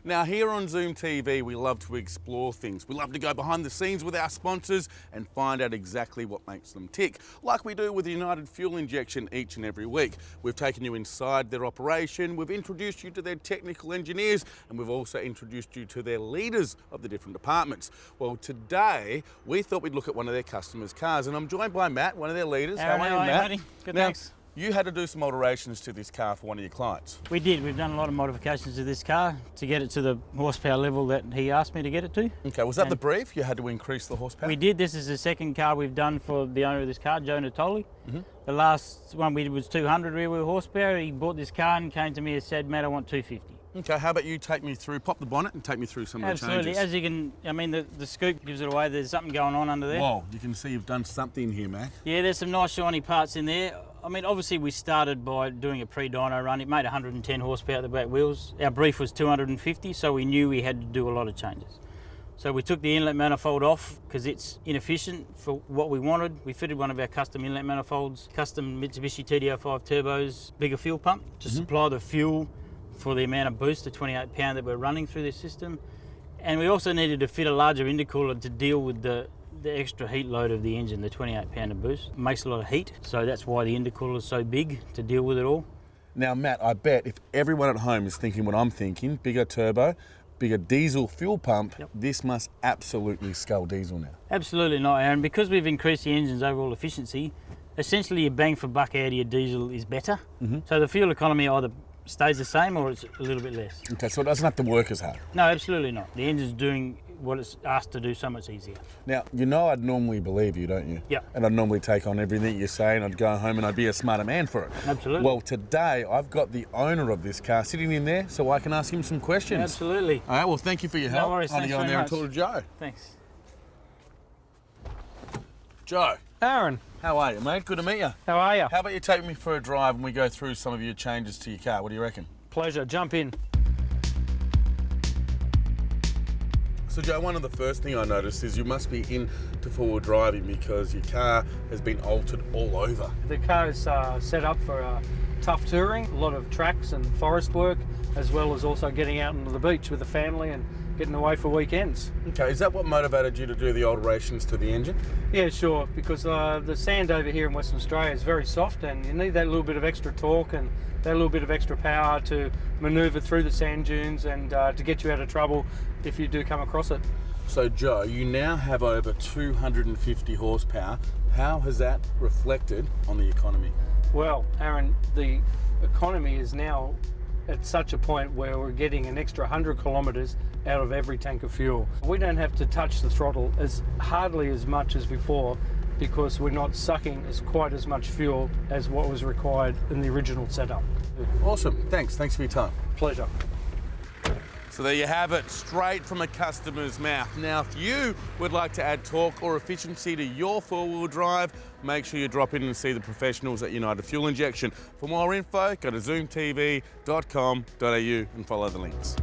Now here on ZoomTV, we love to explore things. We love to go behind the scenes with our sponsors and find out exactly what makes them tick, like we do with United Fuel Injection each and every week. We've taken you inside their operation, we've introduced you to their technical engineers, and we've also introduced you to their leaders of the different departments. Well, today, we thought we'd look at one of their customers' cars, and I'm joined by Matt, one of their leaders. How are you, Matt? Good, thanks. You had to do some alterations to this car for one of your clients. We did. We've done a lot of modifications to this car to get it to the horsepower level that he asked me to get it to. Okay, was that the brief? You had to increase the horsepower? We did. This is the second car we've done for the owner of this car, Joe Natoli. The last one we did was 200 rear wheel horsepower. He bought this car and came to me and said, Matt, I want 250. Okay, how about you take me through, pop the bonnet and take me through some of the changes. Absolutely. As you can, I mean, the scoop gives it away. There's something going on under there. Whoa, you can see you've done something here, Matt. Yeah, there's some nice shiny parts in there. I mean, obviously we started by doing a pre-dyno run. It made 110 horsepower at the back wheels. Our brief was 250, so we knew we had to do a lot of changes. So we took the inlet manifold off because it's inefficient for what we wanted. We fitted one of our custom inlet manifolds, custom Mitsubishi TDO5 turbos, bigger fuel pump to supply the fuel for the amount of boost, the 28 pound that we're running through this system. And we also needed to fit a larger intercooler to deal with the extra heat load of the engine, the 28 pound of boost. It makes a lot of heat, so that's why the intercooler is so big to deal with it all. Now, Matt, I bet if everyone at home is thinking what I'm thinking, bigger turbo, bigger diesel fuel pump, this must absolutely scull diesel now. Absolutely not, Aaron. Because we've increased the engine's overall efficiency, essentially your bang for buck out of your diesel is better. So the fuel economy either stays the same or it's a little bit less. Okay, so it doesn't have to work as hard? No, absolutely not. The engine's doing what it's asked to do so much easier. Now, you know I'd normally believe you, don't you? Yeah. And I'd normally take on everything you say and I'd go home and I'd be a smarter man for it. Absolutely. Well, today I've got the owner of this car sitting in there so I can ask him some questions. Absolutely. All right, well, thank you for your help. No worries, I'm going to go in there and talk to Joe. Thanks. Joe. Aaron. How are you, mate? Good to meet you. How are you? How about you take me for a drive and we go through some of your changes to your car? What do you reckon? Pleasure. Jump in. So Joe, one of the first things I noticed is you must be into forward driving because your car has been altered all over. The car is set up for tough touring, a lot of tracks and forest work, as well as also getting out onto the beach with the family and getting away for weekends. Okay, is that what motivated you to do the alterations to the engine? Yeah, sure, because the sand over here in Western Australia is very soft and you need that little bit of extra torque and that little bit of extra power to manoeuvre through the sand dunes and to get you out of trouble if you do come across it. So Joe, you now have over 250 horsepower. How has that reflected on the economy? Well, Aaron, the economy is now at such a point where we're getting an extra 100 kilometres out of every tank of fuel. We don't have to touch the throttle hardly as much as before because we're not sucking quite as much fuel as what was required in the original setup. Awesome, thanks for your time. Pleasure. So there you have it, straight from a customer's mouth. Now, if you would like to add torque or efficiency to your four-wheel drive, make sure you drop in and see the professionals at United Fuel Injection. For more info, go to zoomtv.com.au and follow the links.